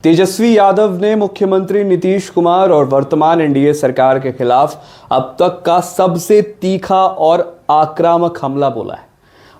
तेजस्वी यादव ने मुख्यमंत्री नीतीश कुमार और वर्तमान एनडीए सरकार के खिलाफ अब तक का सबसे तीखा और आक्रामक हमला बोला है।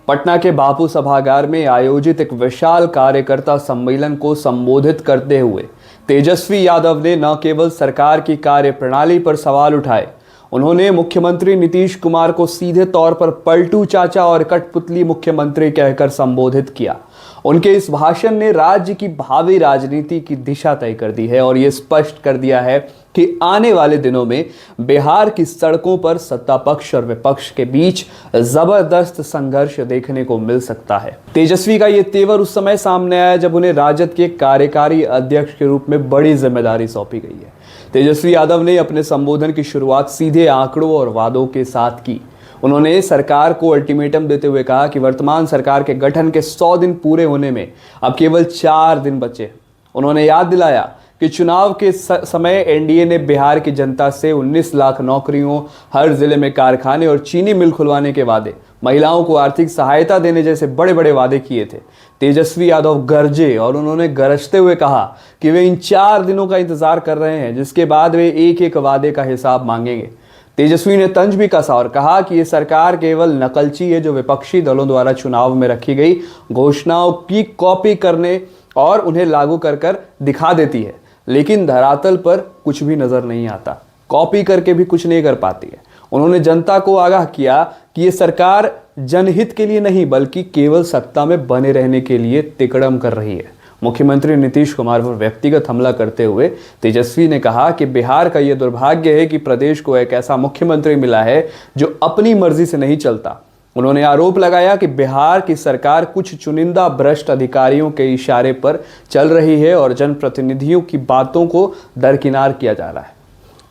पटना के बापू सभागार में आयोजित एक विशाल कार्यकर्ता सम्मेलन को संबोधित करते हुए तेजस्वी यादव ने न केवल सरकार की कार्यप्रणाली पर सवाल उठाए, उन्होंने मुख्यमंत्री नीतीश कुमार को सीधे तौर पर पलटू चाचा और कठपुतली मुख्यमंत्री कहकर संबोधित किया। उनके इस भाषण ने राज्य की भावी राजनीति की दिशा तय कर दी है और ये स्पष्ट कर दिया है कि आने वाले दिनों में बिहार की सड़कों पर सत्ता पक्ष और विपक्ष के बीच जबरदस्त संघर्ष देखने को मिल सकता है। तेजस्वी का ये तेवर उस समय सामने आया जब उन्हें राजद के कार्यकारी अध्यक्ष के रूप में बड़ी जिम्मेदारी सौंपी गई है। तेजस्वी यादव ने अपने संबोधन की शुरुआत सीधे आंकड़ों और वादों के साथ की। उन्होंने सरकार को अल्टीमेटम देते हुए कहा कि वर्तमान सरकार के गठन के 100 दिन पूरे होने में अब केवल 4 दिन बचे। उन्होंने याद दिलाया कि चुनाव के समय एनडीए ने बिहार की जनता से 19 लाख नौकरियों, हर जिले में कारखाने और चीनी मिल खुलवाने के वादे, महिलाओं को आर्थिक सहायता देने जैसे बड़े बड़े वादे किए थे। तेजस्वी यादव गरजे और उन्होंने गरजते हुए कहा कि वे इन 4 दिनों का इंतजार कर रहे हैं, जिसके बाद वे एक एक वादे का हिसाब मांगेंगे। तेजस्वी ने तंज भी कसा और कहा कि ये सरकार केवल नकलची है जो विपक्षी दलों द्वारा चुनाव में रखी गई घोषणाओं की कॉपी करने और उन्हें लागू कर दिखा देती है, लेकिन धरातल पर कुछ भी नजर नहीं आता, कॉपी करके भी कुछ नहीं कर पाती है। उन्होंने जनता को आगाह किया कि ये सरकार जनहित के लिए नहीं बल्कि केवल सत्ता में बने रहने के लिए तिकड़म कर रही है। मुख्यमंत्री नीतीश कुमार पर व्यक्तिगत हमला करते हुए तेजस्वी ने कहा कि बिहार का यह दुर्भाग्य है कि प्रदेश को एक ऐसा मुख्यमंत्री मिला है जो अपनी मर्जी से नहीं चलता। उन्होंने आरोप लगाया कि बिहार की सरकार कुछ चुनिंदा भ्रष्ट अधिकारियों के इशारे पर चल रही है और जनप्रतिनिधियों की बातों को दरकिनार किया जा रहा है।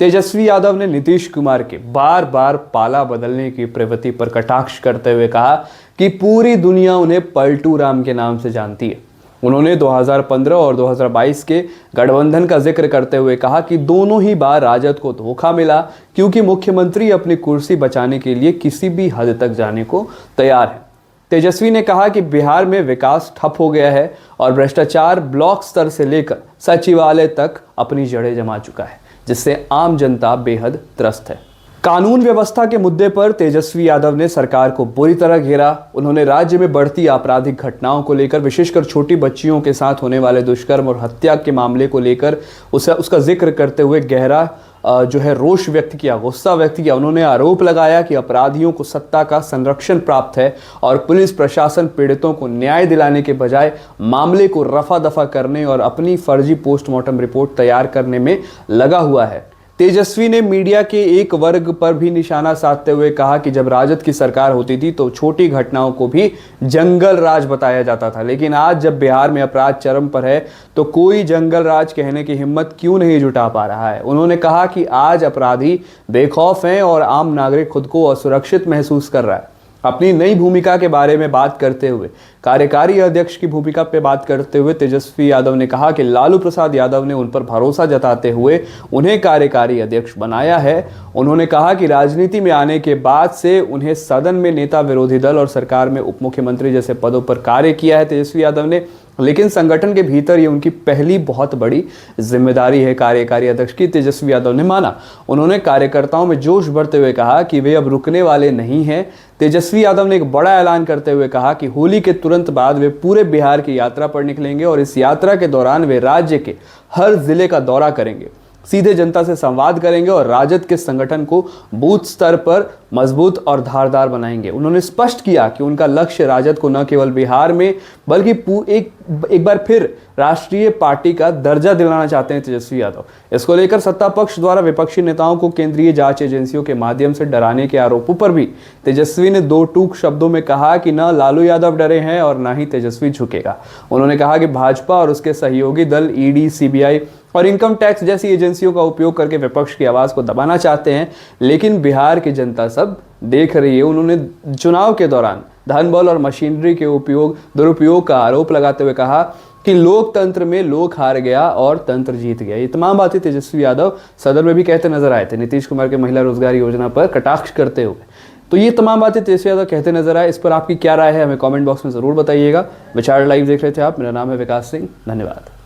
तेजस्वी यादव ने नीतीश कुमार के बार बार पाला बदलने की प्रवृत्ति पर कटाक्ष करते हुए कहा कि पूरी दुनिया उन्हें पलटू राम के नाम से जानती है। उन्होंने 2015 और 2022 के गठबंधन का जिक्र करते हुए कहा कि दोनों ही बार राजद को धोखा मिला क्योंकि मुख्यमंत्री अपनी कुर्सी बचाने के लिए किसी भी हद तक जाने को तैयार है। तेजस्वी ने कहा कि बिहार में विकास ठप हो गया है और भ्रष्टाचार ब्लॉक स्तर से लेकर सचिवालय तक अपनी जड़ें जमा चुका है, जिससे आम जनता बेहद त्रस्त है। कानून व्यवस्था के मुद्दे पर तेजस्वी यादव ने सरकार को बुरी तरह घेरा। उन्होंने राज्य में बढ़ती आपराधिक घटनाओं को लेकर, विशेषकर छोटी बच्चियों के साथ होने वाले दुष्कर्म और हत्या के मामले को लेकर उसका जिक्र करते हुए गहरा रोष व्यक्त किया, गुस्सा व्यक्त किया। उन्होंने आरोप लगाया कि अपराधियों को सत्ता का संरक्षण प्राप्त है और पुलिस प्रशासन पीड़ितों को न्याय दिलाने के बजाय मामले को रफा दफा करने और अपनी फर्जी पोस्टमार्टम रिपोर्ट तैयार करने में लगा हुआ है। तेजस्वी ने मीडिया के एक वर्ग पर भी निशाना साधते हुए कहा कि जब राजद की सरकार होती थी तो छोटी घटनाओं को भी जंगल राज बताया जाता था, लेकिन आज जब बिहार में अपराध चरम पर है तो कोई जंगल राज कहने की हिम्मत क्यों नहीं जुटा पा रहा है। उन्होंने कहा कि आज अपराधी बेखौफ हैं और आम नागरिक खुद को असुरक्षित महसूस कर रहा है। अपनी नई भूमिका के बारे में बात करते हुए, कार्यकारी अध्यक्ष की भूमिका पे बात करते हुए तेजस्वी यादव ने कहा कि लालू प्रसाद यादव ने उन पर भरोसा जताते हुए उन्हें कार्यकारी अध्यक्ष बनाया है। उन्होंने कहा कि राजनीति में आने के बाद से उन्हें सदन में नेता विरोधी दल और सरकार में उप मुख्यमंत्री जैसे पदों पर कार्य किया है तेजस्वी यादव ने, लेकिन संगठन के भीतर ये उनकी पहली बहुत बड़ी जिम्मेदारी है कार्यकारी अध्यक्ष की, तेजस्वी यादव ने माना। उन्होंने कार्यकर्ताओं में जोश भरते हुए कहा कि वे अब रुकने वाले नहीं हैं। तेजस्वी यादव ने एक बड़ा ऐलान करते हुए कहा कि होली के तुरंत बाद वे पूरे बिहार की यात्रा पर निकलेंगे और इस यात्रा के दौरान वे राज्य के हर जिले का दौरा करेंगे, सीधे जनता से संवाद करेंगे और राजद के संगठन को बूथ स्तर पर मजबूत और धारदार बनाएंगे। उन्होंने स्पष्ट किया कि उनका लक्ष्य राजद को न केवल बिहार में बल्कि एक बार फिर राष्ट्रीय पार्टी का दर्जा दिलाना चाहते हैं तेजस्वी यादव। इसको लेकर सत्ता पक्ष द्वारा विपक्षी नेताओं को केंद्रीय जांच एजेंसियों के माध्यम से डराने के आरोपों पर भी तेजस्वी ने 2 टूक शब्दों में कहा कि न लालू यादव डरे हैं और न ही तेजस्वी झुकेगा। उन्होंने कहा कि भाजपा और उसके सहयोगी दल ईडी, सीबीआई और इनकम टैक्स जैसी एजेंसियों का उपयोग करके विपक्ष की आवाज को दबाना चाहते हैं, लेकिन बिहार की जनता सब देख रही है। उन्होंने चुनाव के दौरान धन बल और मशीनरी के दुरुपयोग का आरोप लगाते हुए कहा कि लोकतंत्र में लोक हार गया और तंत्र जीत गया। ये तमाम बातें तेजस्वी यादव सदन में भी कहते नजर आए थे नीतीश कुमार के महिला रोजगार योजना पर कटाक्ष करते हुए। तो ये तमाम बातें तेजस्वी यादव कहते नजर आए। इस पर आपकी क्या राय है हमें कमेंट बॉक्स में जरूर बताइएगा। विचार लाइव देख रहे थे आप, मेरा नाम है विकास सिंह, धन्यवाद।